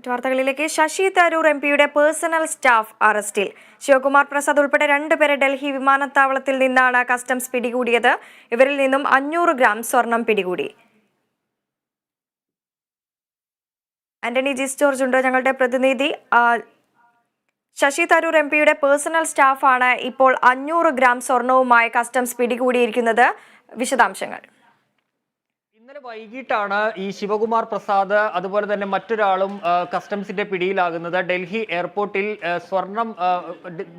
വാർത്തകളിലേക്ക്. Sasi Tharoor എംപിയുടെ personal staff അറസ്റ്റിൽ. ശിവകുമാർ പ്രസാദ് ഉൾപ്പെടെ 2 പേരെ ഡൽഹി വിമാനത്താവളത്തിൽ നിന്നാണ് കസ്റ്റംസ് പിടികൂടിയത്. ഇവരിൽ നിന്നും 500 ഗ്രാം സ്വർണം പിടികൂടി. ആന്റണി ജി ജോർജ് ഉണ്ട്, ഞങ്ങളുടെ പ്രതിനിധി. ശശി തരൂർ എംപിയുടെ പേഴ്സണൽ സ്റ്റാഫാണ് ഇപ്പോൾ 500 ഗ്രാം സ്വർണവുമായി കസ്റ്റംസ് പിടികൂടിയിരിക്കുന്നത്. വിശദാംശങ്ങൾ. ഇന്നലെ വൈകിട്ടാണ് ഈ ശിവകുമാർ പ്രസാദ് അതുപോലെ തന്നെ മറ്റൊരാളും കസ്റ്റംസിന്റെ പിടിയിലാകുന്നത്. ഡൽഹി എയർപോർട്ടിൽ സ്വർണം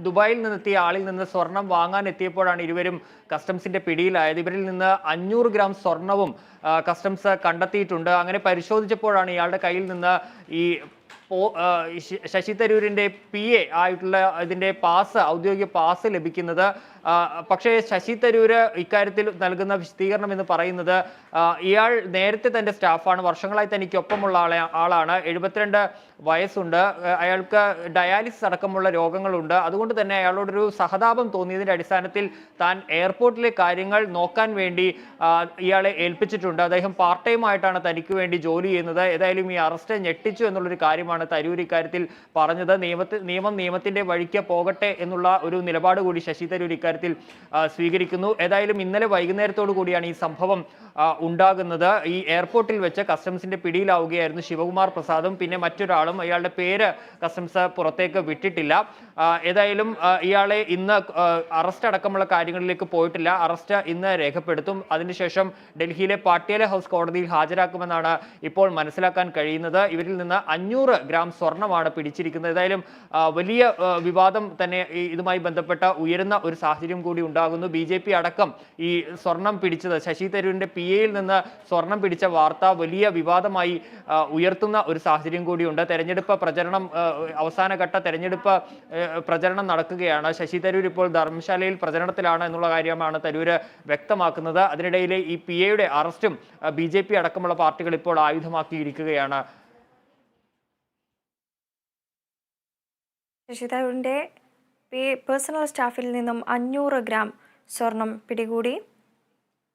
ദുബായിൽ നിന്നെത്തിയ ആളിൽ നിന്ന് സ്വർണം വാങ്ങാൻ എത്തിയപ്പോഴാണ് ഇരുവരും കസ്റ്റംസിന്റെ പിടിയിലായത്. ഇവരിൽ നിന്ന് 500 ഗ്രാം സ്വർണവും കസ്റ്റംസ് കണ്ടെത്തിയിട്ടുണ്ട്. അങ്ങനെ പരിശോധിച്ചപ്പോഴാണ് ഇയാളുടെ കയ്യിൽ നിന്ന് ഈ ശശി തരൂരിന്റെ PA ആയിട്ടുള്ള ഇതിന്റെ ഔദ്യോഗിക പാസ് ലഭിക്കുന്നത്. പക്ഷേ ശശി തരൂര് ഇക്കാര്യത്തിൽ നൽകുന്ന വിശദീകരണം എന്ന് പറയുന്നത് ഇയാൾ നേരത്തെ തന്റെ സ്റ്റാഫാണ്, വർഷങ്ങളായി തനിക്കൊപ്പമുള്ള ആളാണ്, 72 വയസ്സുണ്ട്, അയാൾക്ക് ഡയാലിസിസ് അടക്കമുള്ള രോഗങ്ങളുണ്ട്. അതുകൊണ്ട് തന്നെ അയാളോടൊരു സഹതാപം തോന്നിയതിന്റെ അടിസ്ഥാനത്തിൽ താൻ എയർപോർട്ടിലെ കാര്യങ്ങൾ നോക്കാൻ വേണ്ടി ഇയാളെ ഏൽപ്പിച്ചിട്ടുണ്ട്. അദ്ദേഹം പാർട്ട് ടൈം ആയിട്ടാണ് തനിക്ക് വേണ്ടി ജോലി ചെയ്യുന്നത്. ഏതായാലും ഈ അറസ്റ്റ് ഞെട്ടിച്ചു എന്നുള്ളൊരു കാര്യമാണ് തരൂർ ഇക്കാര്യത്തിൽ പറഞ്ഞത്. നിയമത്തിന്റെ വഴിക്ക് പോകട്ടെ എന്നുള്ള ഒരു നിലപാട് കൂടി ശശി തരൂർ ഇക്കാര്യത്തിൽ സ്വീകരിക്കുന്നു. ഏതായാലും ഇന്നലെ വൈകുന്നേരത്തോടു കൂടിയാണ് ഈ സംഭവം ഉണ്ടാകുന്നത്. ഈ എയർപോർട്ടിൽ വെച്ച് കസ്റ്റംസിന്റെ പിടിയിലാവുകയായിരുന്നു ശിവകുമാർ പ്രസാദും പിന്നെ മറ്റൊരാളും. അയാളുടെ പേര് കസ്റ്റംസ് പുറത്തേക്ക് വിട്ടിട്ടില്ല. ഏതായാലും ഇയാളെ ഇന്ന് അറസ്റ്റ് അടക്കമുള്ള കാര്യങ്ങളിലേക്ക് പോയിട്ടില്ല. അറസ്റ്റ് ഇന്ന് രേഖപ്പെടുത്തും. അതിനുശേഷം ഡൽഹിയിലെ പാട്യാല ഹൗസ് കോടതിയിൽ ഹാജരാക്കുമെന്നാണ് ഇപ്പോൾ മനസ്സിലാക്കാൻ കഴിയുന്നത്. ഇവരിൽ നിന്ന് 500 ഗ്രാം സ്വർണമാണ് പിടിച്ചിരിക്കുന്നത്. ഏതായാലും വലിയ വിവാദം തന്നെ ഇതുമായി ബന്ധപ്പെട്ട ഉയരുന്ന ഒരു സാഹചര്യം കൂടി ഉണ്ടാകുന്നു. BJP അടക്കം ഈ സ്വർണം പിടിച്ചത്, ശശി തരൂരിന്റെ PAയിൽ നിന്ന് സ്വർണം പിടിച്ച വാർത്ത വലിയ വിവാദമായി ഉയർത്തുന്ന ഒരു സാഹചര്യം കൂടിയുണ്ട്. തെരഞ്ഞെടുപ്പ് പ്രചരണം, അവസാനഘട്ട തെരഞ്ഞെടുപ്പ് പ്രചരണം നടക്കുകയാണ്. ശശി തരൂർ ഇപ്പോൾ ധർമ്മശാലയിൽ പ്രചരണത്തിലാണ് എന്നുള്ള കാര്യമാണ് തരൂര് വ്യക്തമാക്കുന്നത്. അതിനിടയിലെ ഈ PAയുടെ അറസ്റ്റും BJP അടക്കമുള്ള പാർട്ടികൾ ഇപ്പോൾ ആയുധമാക്കിയിരിക്കുകയാണ്. ശശി തരൂരിന്റെ പേഴ്സണൽ സ്റ്റാഫിൽ നിന്നും 500 ഗ്രാം സ്വർണം പിടികൂടി.